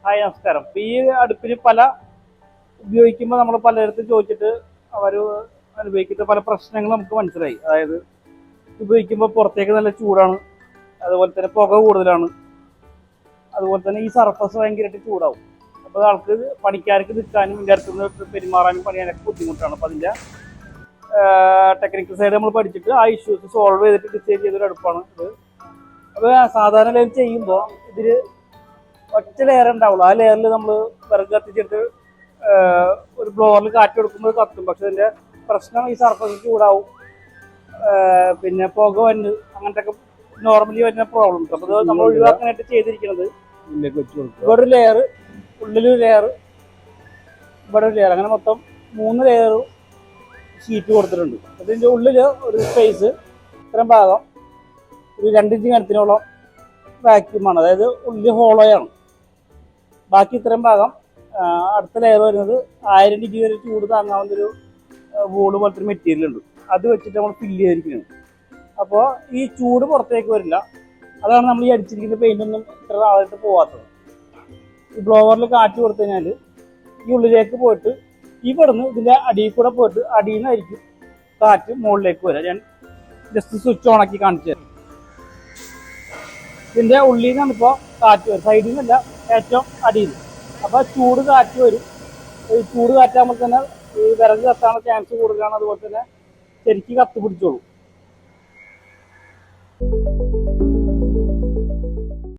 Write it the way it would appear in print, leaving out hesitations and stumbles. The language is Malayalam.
ഹായ് നമസ്കാരം. ഈ അടുപ്പിന് ഉപയോഗിക്കുമ്പോൾ നമ്മൾ പലയിടത്തും ചോദിച്ചിട്ട് അവർ അനുഭവിക്കുന്ന പല പ്രശ്നങ്ങൾ നമുക്ക് മനസ്സിലായി. അതായത് ഉപയോഗിക്കുമ്പോൾ പുറത്തേക്ക് നല്ല ചൂടാണ്, അതുപോലെ തന്നെ പുക കൂടുതലാണ്, അതുപോലെ തന്നെ ഈ സർഫസ് ഭയങ്കരമായിട്ട് ചൂടാവും. അപ്പോൾ ആൾക്ക് പണിക്കാർക്ക് നിൽക്കാനും ഇതിൻ്റെ അടുത്തുനിന്ന് പെരുമാറാനും പണിയാനൊക്കെ ബുദ്ധിമുട്ടാണ്. അപ്പോൾ അതിൻ്റെ ടെക്നിക്കൽ സൈഡ് നമ്മൾ പഠിച്ചിട്ട് ആ ഇഷ്യൂസ് സോൾവ് ചെയ്തിട്ട് ഡിസൈൻ ചെയ്തൊരു അടുപ്പാണ് ഇത്. അപ്പോൾ സാധാരണ ലെയർ ചെയ്യുമ്പോൾ ഇതിൽ ഒറ്റ ലെയർ ഉണ്ടാവുള്ളൂ. ആ ലെയറിൽ നമ്മൾ വിറക് കത്തിച്ചിട്ട് ഒരു ബ്ലോറിൽ കാറ്റ് കൊടുക്കുമ്പോൾ കത്തും. പക്ഷെ ഇതിൻ്റെ പ്രശ്നം ഈ സർഫസ് ചൂടാവും, പിന്നെ പുക വന്ന് അങ്ങനത്തെ ഒക്കെ നോർമലി വരുന്ന പ്രോബ്ലംസ്. അപ്പോൾ നമ്മൾ ഒഴിവാക്കാനായിട്ട് ചെയ്തിരിക്കുന്നത് ഇവിടെ ഒരു ലെയർ, ഉള്ളിലൊരു ലെയർ, ഇവിടെ ഒരു ലെയർ, അങ്ങനെ മൊത്തം 3 ലെയർ ഷീറ്റ് കൊടുത്തിട്ടുണ്ട്. അതിൻ്റെ ഉള്ളിൽ ഒരു സ്പേസ് ഇത്രയും ഭാഗം ഒരു 2 ഇഞ്ച് കനത്തിനോളം വാക്യൂമാണ്, അതായത് ഉള്ളിൽ ഹോളോയാണ്. ബാക്കി ഇത്രയും ഭാഗം അടുത്ത ലെയർ വരുന്നത് 1000 ഡിഗ്രി വരെ ചൂട് താങ്ങാവുന്നൊരു വോള് പോലത്തെ ഒരു മെറ്റീരിയൽ ഉണ്ട്. അത് വെച്ചിട്ട് നമ്മൾ ഫില്ല് ചെയ്തിരിക്കുന്നത്. അപ്പോൾ ഈ ചൂട് പുറത്തേക്ക് വരില്ല. അതാണ് നമ്മൾ ഈ അടിച്ചിരിക്കുന്ന പെയിൻ്റൊന്നും ഇത്ര ആളായിട്ട് പോകാത്തത്. ഈ ബ്ലോവറിൽ കാറ്റ് കൊടുത്തു കഴിഞ്ഞാൽ ഈ ഉള്ളിലേക്ക് പോയിട്ട് ഇവിടുന്ന് ഇതിൻ്റെ അടിയിൽ കൂടെ പോയിട്ട് അടിയിൽ നിന്നായിരിക്കും കാറ്റ് മുകളിലേക്ക് വരിക. ഞാൻ ജസ്റ്റ് സ്വിച്ച് ഓണാക്കി കാണിച്ചു തരാം. ഇതിൻ്റെ ഉള്ളിൽ നിന്നാണ് ഇപ്പോൾ കാറ്റ് വരും, സൈഡിൽ നിന്നല്ല, ഏറ്റവും അടിയിൽ. അപ്പോൾ ചൂട് കാറ്റ് വരും. ഈ ചൂട് കാറ്റാകുമ്പോൾ തന്നെ ഈ വിറക് കത്താനുള്ള ചാൻസ് കൂടുതലാണ്. അതുപോലെ തന്നെ ശരിക്കും കത്ത് പിടിച്ചോളൂ.